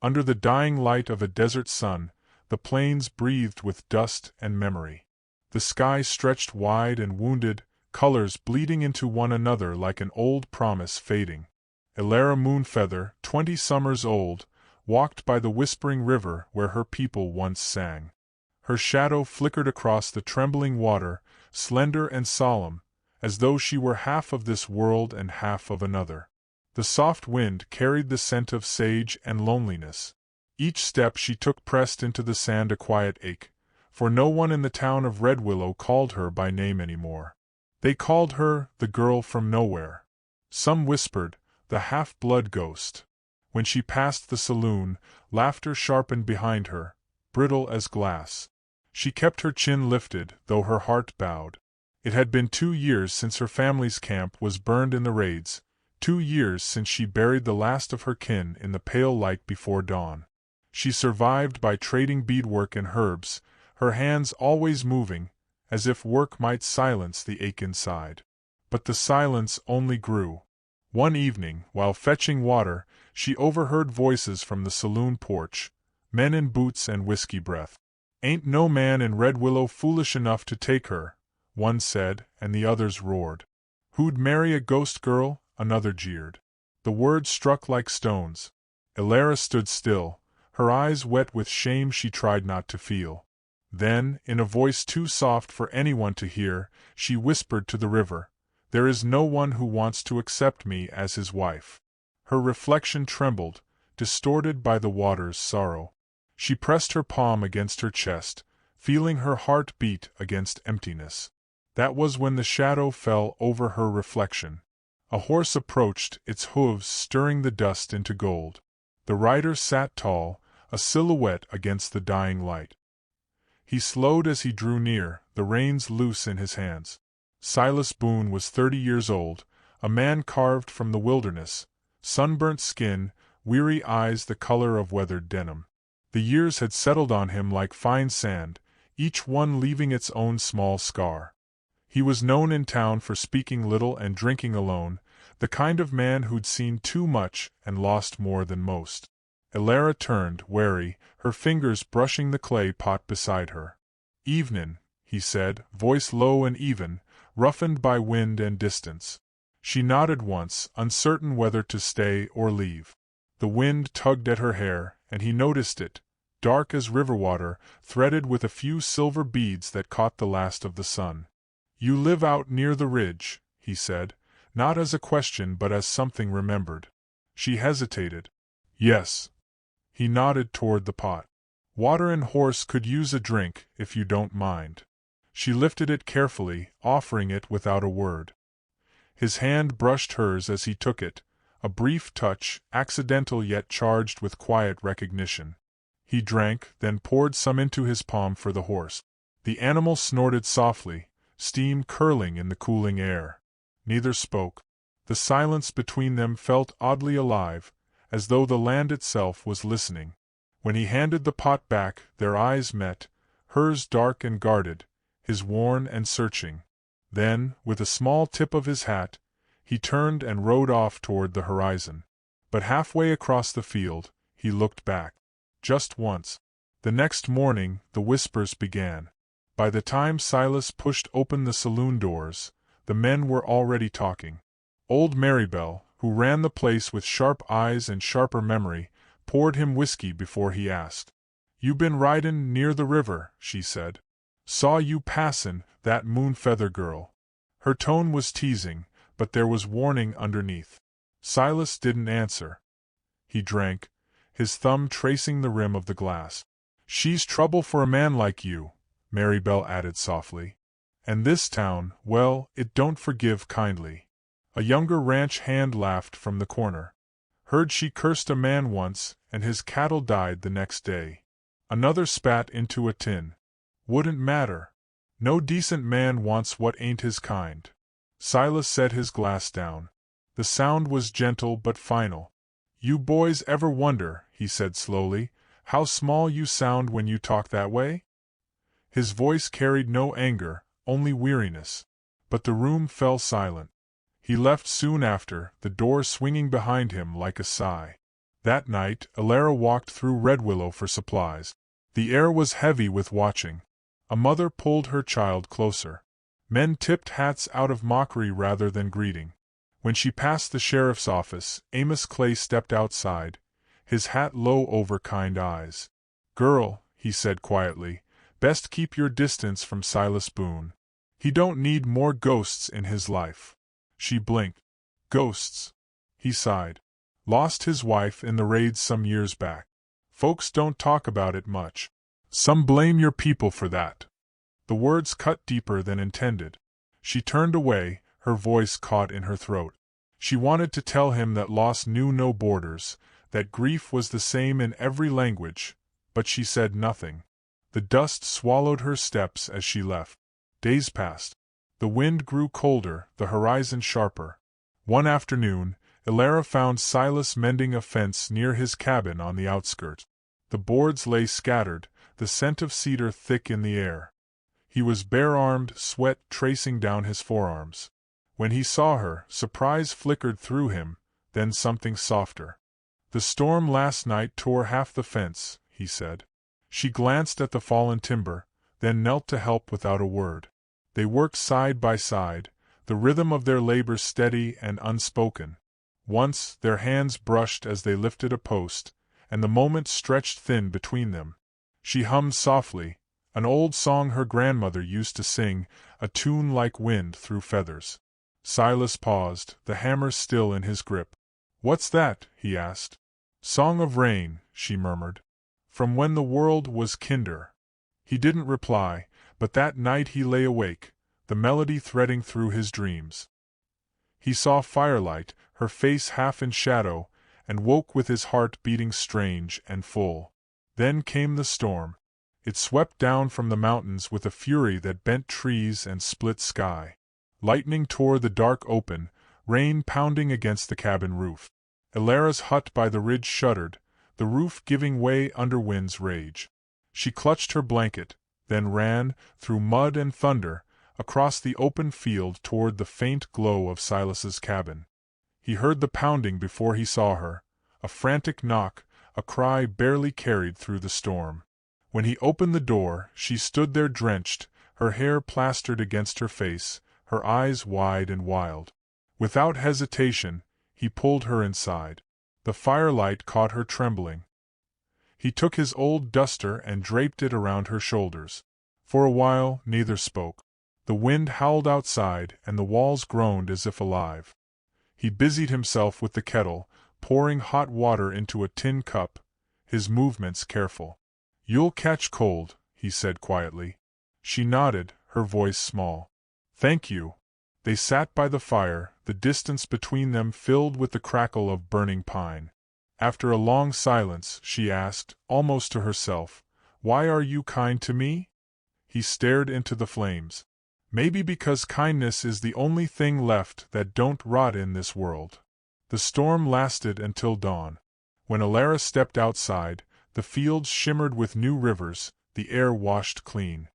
Under the dying light of a desert sun, the plains breathed with dust and memory. The sky stretched wide and wounded, colors bleeding into one another like an old promise fading. Elara Moonfeather, 20 summers old, walked by the whispering river where her people once sang. Her shadow flickered across the trembling water, slender and solemn, as though she were half of this world and half of another. The soft wind carried the scent of sage and loneliness. Each step she took pressed into the sand a quiet ache, for no one in the town of Red Willow called her by name anymore. They called her the girl from nowhere. Some whispered, the half-blood ghost. When she passed the saloon, laughter sharpened behind her, brittle as glass. She kept her chin lifted, though her heart bowed. It had been 2 years since her family's camp was burned in the raids, 2 years since she buried the last of her kin in the pale light before dawn. She survived by trading beadwork and herbs, her hands always moving, as if work might silence the ache inside. But the silence only grew. One evening, while fetching water, she overheard voices from the saloon porch, men in boots and whiskey breath. "Ain't no man in Red Willow foolish enough to take her," one said, and the others roared. "Who'd marry a ghost girl?" another jeered. The words struck like stones. Elara stood still, her eyes wet with shame she tried not to feel. Then, in a voice too soft for anyone to hear, she whispered to the river, "There is no one who wants to accept me as his wife." Her reflection trembled, distorted by the water's sorrow. She pressed her palm against her chest, feeling her heart beat against emptiness. That was when the shadow fell over her reflection. A horse approached, its hooves stirring the dust into gold. The rider sat tall, a silhouette against the dying light. He slowed as he drew near, the reins loose in his hands. Silas Boone was 30 years old, a man carved from the wilderness, sunburnt skin, weary eyes the color of weathered denim. The years had settled on him like fine sand, each one leaving its own small scar. He was known in town for speaking little and drinking alone, the kind of man who'd seen too much and lost more than most. Elara turned, wary, her fingers brushing the clay pot beside her. "Evenin'," he said, voice low and even, roughened by wind and distance. She nodded once, uncertain whether to stay or leave. The wind tugged at her hair, and he noticed it, dark as river water, threaded with a few silver beads that caught the last of the sun. "You live out near the ridge," he said, not as a question but as something remembered. She hesitated. "Yes." He nodded toward the pot. "Water and horse could use a drink, if you don't mind." She lifted it carefully, offering it without a word. His hand brushed hers as he took it, a brief touch, accidental yet charged with quiet recognition. He drank, then poured some into his palm for the horse. The animal snorted softly, steam curling in the cooling air. Neither spoke. The silence between them felt oddly alive, as though the land itself was listening. When he handed the pot back, their eyes met, hers dark and guarded, his worn and searching. Then, with a small tip of his hat, he turned and rode off toward the horizon. But halfway across the field, he looked back. Just once. The next morning, the whispers began. By the time Silas pushed open the saloon doors, the men were already talking. Old Marybelle, who ran the place with sharp eyes and sharper memory, poured him whiskey before he asked. "You been ridin' near the river," she said. "Saw you passin', that Moonfeather girl." Her tone was teasing, but there was warning underneath. Silas didn't answer. He drank, his thumb tracing the rim of the glass. "She's trouble for a man like you," Marybelle added softly. "And this town, well, it don't forgive kindly." A younger ranch hand laughed from the corner. "Heard she cursed a man once, and his cattle died the next day." Another spat into a tin. "Wouldn't matter. No decent man wants what ain't his kind." Silas set his glass down. The sound was gentle but final. "You boys ever wonder," he said slowly, "how small you sound when you talk that way?" His voice carried no anger, only weariness. But the room fell silent. He left soon after, the door swinging behind him like a sigh. That night, Alara walked through Red Willow for supplies. The air was heavy with watching. A mother pulled her child closer. Men tipped hats out of mockery rather than greeting. When she passed the sheriff's office, Amos Clay stepped outside, his hat low over kind eyes. "Girl," he said quietly, "best keep your distance from Silas Boone. He don't need more ghosts in his life." She blinked. "Ghosts?" He sighed. "Lost his wife in the raids some years back. Folks don't talk about it much. Some blame your people for that." The words cut deeper than intended. She turned away, her voice caught in her throat. She wanted to tell him that loss knew no borders, that grief was the same in every language, but she said nothing. The dust swallowed her steps as she left. Days passed. The wind grew colder, the horizon sharper. One afternoon, Alara found Silas mending a fence near his cabin on the outskirts. The boards lay scattered, the scent of cedar thick in the air. He was bare-armed, sweat tracing down his forearms. When he saw her, surprise flickered through him, then something softer. "The storm last night tore half the fence," he said. She glanced at the fallen timber, then knelt to help without a word. They worked side by side, the rhythm of their labor steady and unspoken. Once, their hands brushed as they lifted a post, and the moment stretched thin between them. She hummed softly, an old song her grandmother used to sing, a tune like wind through feathers. Silas paused, the hammer still in his grip. "What's that?" he asked. "Song of Rain," she murmured. "From when the world was kinder." He didn't reply, but that night he lay awake, the melody threading through his dreams. He saw firelight, her face half in shadow, and woke with his heart beating strange and full. Then came the storm. It swept down from the mountains with a fury that bent trees and split sky. Lightning tore the dark open, rain pounding against the cabin roof. Alara's hut by the ridge shuddered, the roof giving way under wind's rage. She clutched her blanket, then ran, through mud and thunder, across the open field toward the faint glow of Silas's cabin. He heard the pounding before he saw her, a frantic knock, a cry barely carried through the storm. When he opened the door, she stood there drenched, her hair plastered against her face, her eyes wide and wild. Without hesitation, he pulled her inside. The firelight caught her trembling. He took his old duster and draped it around her shoulders. For a while, neither spoke. The wind howled outside, and the walls groaned as if alive. He busied himself with the kettle, pouring hot water into a tin cup, his movements careful. "You'll catch cold," he said quietly. She nodded, her voice small. "Thank you." They sat by the fire, the distance between them filled with the crackle of burning pine. After a long silence, she asked, almost to herself, "Why are you kind to me?" He stared into the flames. "Maybe because kindness is the only thing left that don't rot in this world." The storm lasted until dawn. When Alara stepped outside, the fields shimmered with new rivers, the air washed clean.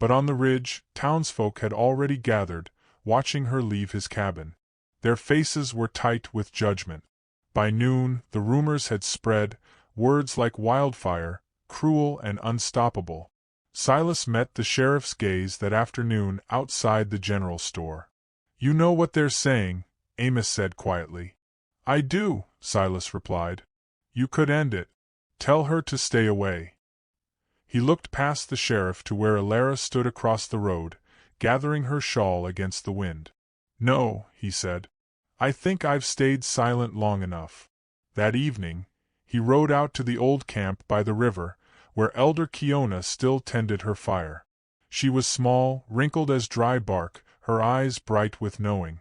But on the ridge, townsfolk had already gathered, watching her leave his cabin. Their faces were tight with judgment. By noon, the rumors had spread, words like wildfire, cruel and unstoppable. Silas met the sheriff's gaze that afternoon outside the general store. "You know what they're saying," Amos said quietly. "I do," Silas replied. "You could end it. Tell her to stay away." He looked past the sheriff to where Alara stood across the road, gathering her shawl against the wind. "No," he said. "I think I've stayed silent long enough." That evening, he rode out to the old camp by the river, where Elder Kiona still tended her fire. She was small, wrinkled as dry bark, her eyes bright with knowing.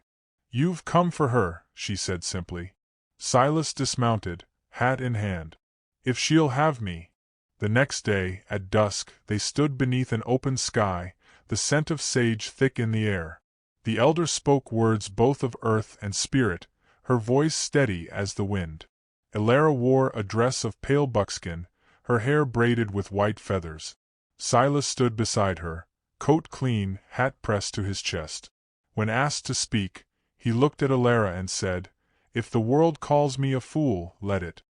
"You've come for her," she said simply. Silas dismounted, hat in hand. "If she'll have me." The next day, at dusk, they stood beneath an open sky, the scent of sage thick in the air. The elder spoke words both of earth and spirit, her voice steady as the wind. Alara wore a dress of pale buckskin, her hair braided with white feathers. Silas stood beside her, coat clean, hat pressed to his chest. When asked to speak, he looked at Alara and said, "If the world calls me a fool, let it.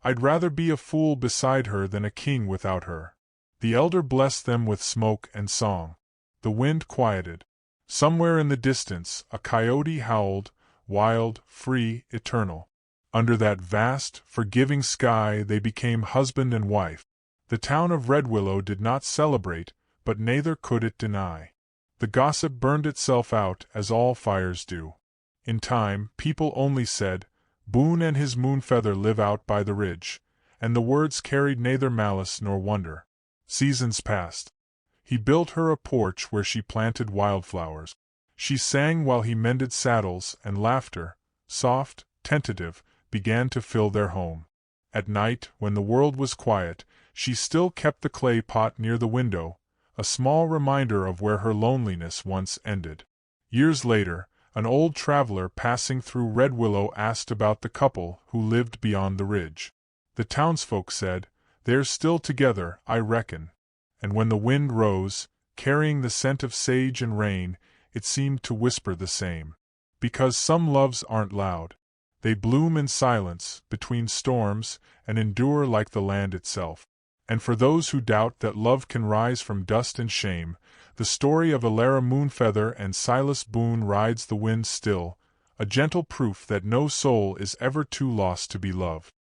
I'd rather be a fool beside her than a king without her. The elder blessed them with smoke and song. The wind quieted. Somewhere in the distance, a coyote howled, wild, free, eternal. Under that vast, forgiving sky they became husband and wife. The town of Red Willow did not celebrate, but neither could it deny. The gossip burned itself out as all fires do. In time, people only said, Boone and his moonfeather live out by the ridge, and the words carried neither malice nor wonder. Seasons passed. He built her a porch where she planted wildflowers. She sang while he mended saddles, and laughter, soft, tentative, began to fill their home. At night, when the world was quiet, she still kept the clay pot near the window, a small reminder of where her loneliness once ended. Years later, an old traveler passing through Red Willow asked about the couple who lived beyond the ridge. The townsfolk said, "They're still together, I reckon." And when the wind rose, carrying the scent of sage and rain, it seemed to whisper the same. Because some loves aren't loud. They bloom in silence, between storms, and endure like the land itself. And for those who doubt that love can rise from dust and shame, the story of Alara Moonfeather and Silas Boone rides the wind still, a gentle proof that no soul is ever too lost to be loved.